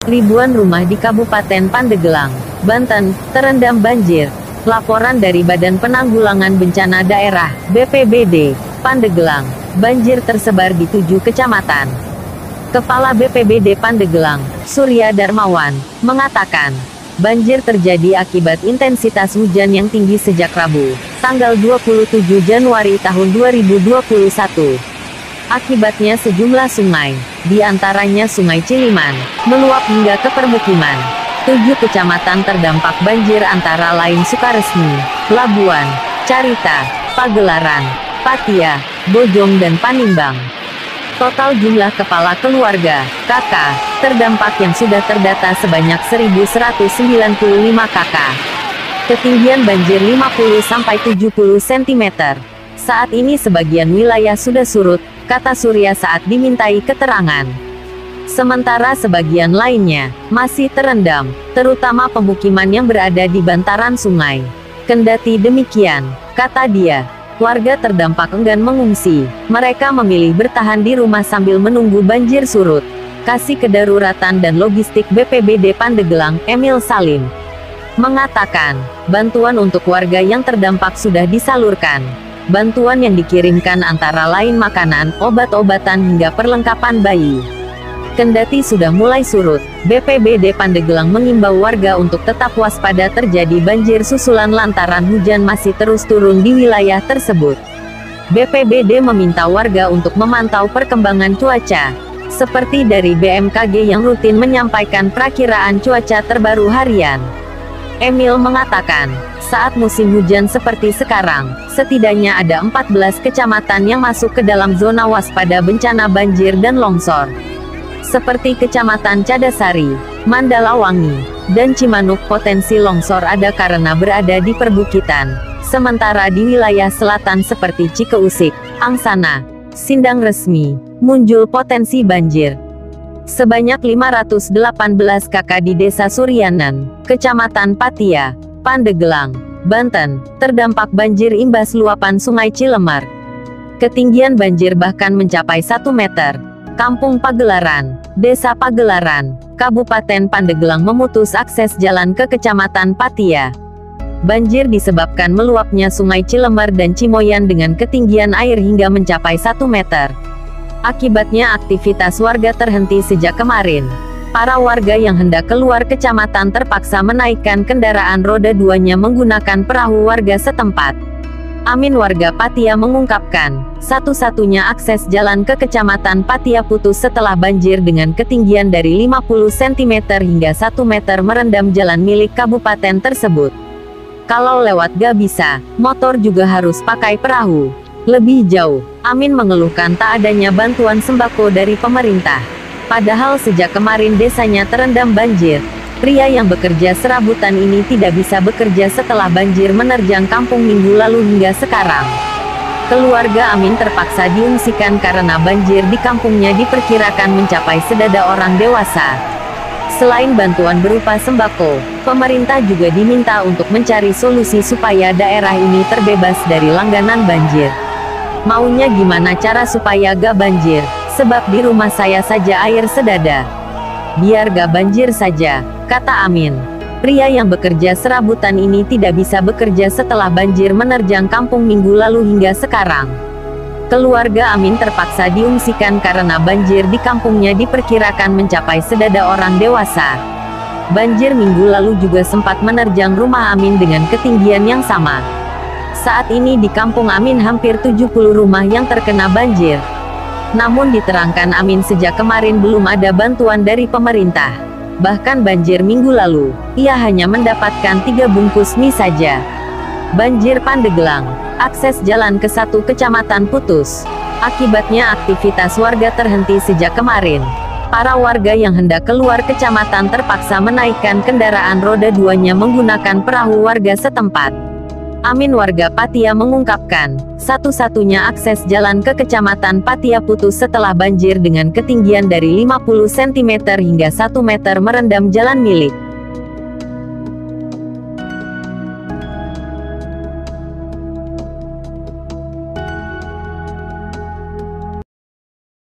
Ribuan rumah di Kabupaten Pandeglang, Banten, terendam banjir. Laporan dari Badan Penanggulangan Bencana Daerah, BPBD, Pandeglang. Banjir tersebar di 7 kecamatan. Kepala BPBD Pandeglang, Surya Darmawan, mengatakan, banjir terjadi akibat intensitas hujan yang tinggi sejak Rabu, tanggal 27 Januari tahun 2021. Akibatnya sejumlah sungai, di antaranya Sungai Ciliman, meluap hingga ke permukiman. 7 kecamatan terdampak banjir antara lain Sukaresmi, Labuan, Carita, Pagelaran, Patia, Bojong dan Panimbang. Total jumlah kepala keluarga, KK, terdampak yang sudah terdata sebanyak 1.195 KK. Ketinggian banjir 50-70 cm. Saat ini sebagian wilayah sudah surut, kata Surya saat dimintai keterangan. Sementara sebagian lainnya masih terendam, terutama pemukiman yang berada di bantaran sungai. Kendati demikian, kata dia, warga terdampak enggan mengungsi. Mereka memilih bertahan di rumah sambil menunggu banjir surut. Kasih Kedaruratan dan Logistik BPBD Pandeglang, Emil Salim, mengatakan, bantuan untuk warga yang terdampak sudah disalurkan. Bantuan yang dikirimkan antara lain makanan, obat-obatan hingga perlengkapan bayi. Kendati sudah mulai surut, BPBD Pandeglang mengimbau warga untuk tetap waspada terjadi banjir susulan lantaran hujan masih terus turun di wilayah tersebut. BPBD meminta warga untuk memantau perkembangan cuaca, seperti dari BMKG yang rutin menyampaikan perakiraan cuaca terbaru harian. Emil mengatakan, saat musim hujan seperti sekarang, setidaknya ada 14 kecamatan yang masuk ke dalam zona waspada bencana banjir dan longsor. Seperti Kecamatan Cadasari, Mandalawangi, dan Cimanuk. Potensi longsor ada karena berada di perbukitan. Sementara di wilayah selatan seperti Cikeusik, Angsana, Sindang Resmi, muncul potensi banjir. Sebanyak 518 KK di Desa Suryanan, Kecamatan Patia, Pandeglang, Banten, terdampak banjir imbas luapan Sungai Cilemar. Ketinggian banjir bahkan mencapai 1 meter. Kampung Pagelaran, Desa Pagelaran, Kabupaten Pandeglang memutus akses jalan ke Kecamatan Patia. Banjir disebabkan meluapnya Sungai Cilemar dan Cimoyan dengan ketinggian air hingga mencapai 1 meter. Akibatnya aktivitas warga terhenti sejak kemarin. Para warga yang hendak keluar kecamatan terpaksa menaikkan kendaraan roda 2-nya menggunakan perahu warga setempat. Amin warga Patia mengungkapkan, satu-satunya akses jalan ke Kecamatan Patia putus setelah banjir dengan ketinggian dari 50 cm hingga 1 meter merendam jalan milik kabupaten tersebut. Kalau lewat gak bisa, motor juga harus pakai perahu. Lebih jauh, Amin mengeluhkan tak adanya bantuan sembako dari pemerintah. Padahal sejak kemarin desanya terendam banjir. Pria yang bekerja serabutan ini tidak bisa bekerja setelah banjir menerjang kampung minggu lalu hingga sekarang. Keluarga Amin terpaksa diungsikan karena banjir di kampungnya diperkirakan mencapai sedada orang dewasa. Selain bantuan berupa sembako, pemerintah juga diminta untuk mencari solusi supaya daerah ini terbebas dari langganan banjir. Maunya gimana cara supaya gak banjir, sebab di rumah saya saja air sedada. Biar gak banjir saja, kata Amin. Pria yang bekerja serabutan ini tidak bisa bekerja setelah banjir menerjang kampung minggu lalu hingga sekarang. Keluarga Amin terpaksa diungsikan karena banjir di kampungnya diperkirakan mencapai sedada orang dewasa. Banjir minggu lalu juga sempat menerjang rumah Amin dengan ketinggian yang sama. Saat ini di kampung Amin hampir 70 rumah yang terkena banjir. Namun diterangkan Amin sejak kemarin belum ada bantuan dari pemerintah. Bahkan banjir minggu lalu, ia hanya mendapatkan 3 bungkus mie saja. Banjir Pandeglang, akses jalan ke 1 kecamatan putus. Akibatnya aktivitas warga terhenti sejak kemarin. Para warga yang hendak keluar kecamatan terpaksa menaikkan kendaraan roda 2-nya menggunakan perahu warga setempat. Amin warga Patia mengungkapkan, satu-satunya akses jalan ke Kecamatan Patia putus setelah banjir dengan ketinggian dari 50 cm hingga 1 meter merendam jalan milik